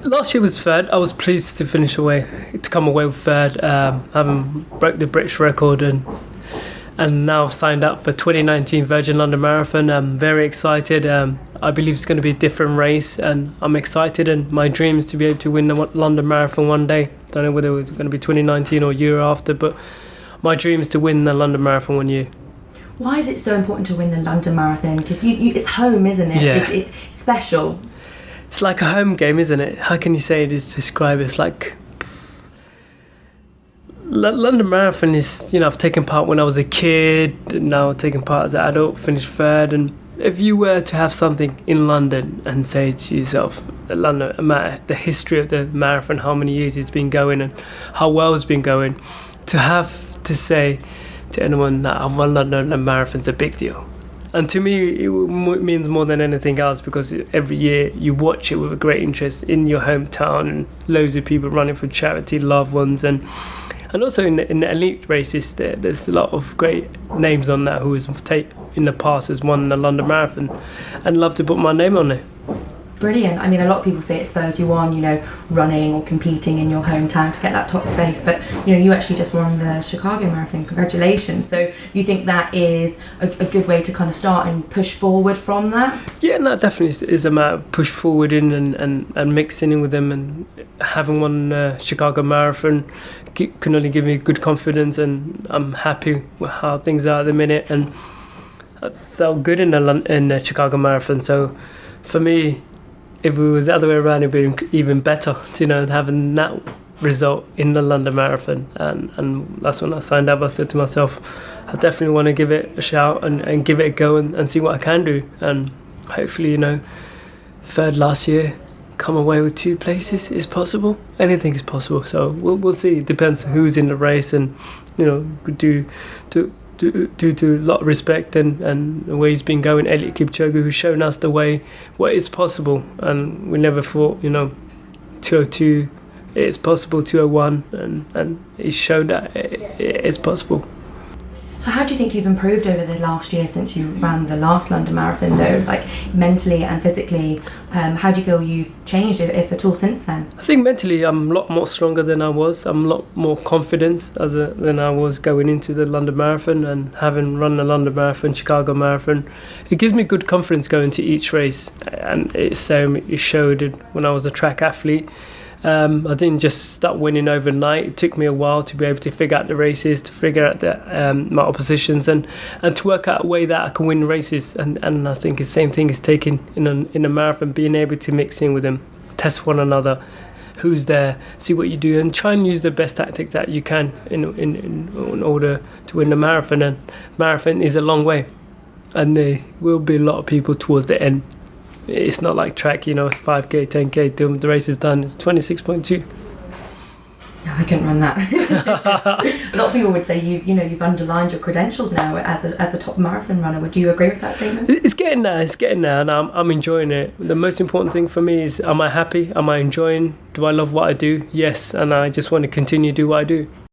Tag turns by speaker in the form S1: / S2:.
S1: Last year was third. I was pleased to come away with third, having broke the British record, and now I've signed up for 2019 Virgin London Marathon. I'm very excited. I believe it's going to be a different race, and I'm excited. And my dream is to be able to win the London Marathon one day. Don't know whether it's going to be 2019 or a year after, but my dream is to win the London Marathon one year.
S2: Why is it so important to win the London Marathon? Because it's home, isn't it?
S1: Yeah.
S2: It's special.
S1: It's like a home game, isn't it? How can you say it is describe it? It's like London Marathon is, I've taken part when I was a kid, now taking part as an adult, finished third. And if you were to have something in London and say to yourself, the history of the marathon, how many years it's been going and how well it's been going, to have to say to anyone that I've won London Marathon's a big deal. And to me, it means more than anything else, because every year you watch it with a great interest in your hometown, and loads of people running for charity, loved ones, and also in the elite races, there's a lot of great names on that who has in the past has won the London Marathon, and love to put my name on it.
S2: Brilliant. I mean, a lot of people say it spurs you on, running or competing in your hometown to get that top space. But, you actually just won the Chicago Marathon. Congratulations. So you think that is a good way to kind of start and push forward from that? Yeah,
S1: no, definitely is a matter of push forward in and mixing in with them. And having won the Chicago Marathon can only give me good confidence. And I'm happy with how things are at the minute. And I felt good in the Chicago Marathon. So for me, if it was the other way around, it'd be even better, having that result in the London Marathon. And that's when I signed up. I said to myself, I definitely want to give it a shout and give it a go and see what I can do. And hopefully, third last year, come away with 2 places is possible. Anything is possible. So we'll see. It depends who's in the race, and due to a lot of respect and the way he's been going, Eliud Kipchoge, who's shown us the way, what is possible. And we never thought, 202, it's possible, 201, and he's shown that it's possible.
S2: So how do you think you've improved over the last year since you ran the last London Marathon, though, like mentally and physically? How do you feel you've changed, if at all, since then?
S1: I think mentally I'm a lot more stronger than I was. I'm a lot more confident than I was going into the London Marathon, and having run the London Marathon, Chicago Marathon, it gives me good confidence going to each race. And it showed it when I was a track athlete. I didn't just start winning overnight. It took me a while to be able to figure out the races, to figure out my oppositions, and to work out a way that I can win races. And I think the same thing is taken in a marathon, being able to mix in with them, test one another, who's there, see what you do, and try and use the best tactics that you can in order to win the marathon. And marathon is a long way, and there will be a lot of people towards the end. It's not like track, 5k, 10k, the race is done. It's 26.2.
S2: Yeah, I couldn't run that. A lot of people would say you've underlined your credentials now as a top marathon runner. Would you agree with that statement?
S1: It's getting there, and I'm enjoying it. The most important thing for me is, am I happy? Am I enjoying? Do I love what I do? Yes, and I just want to continue to do what I do.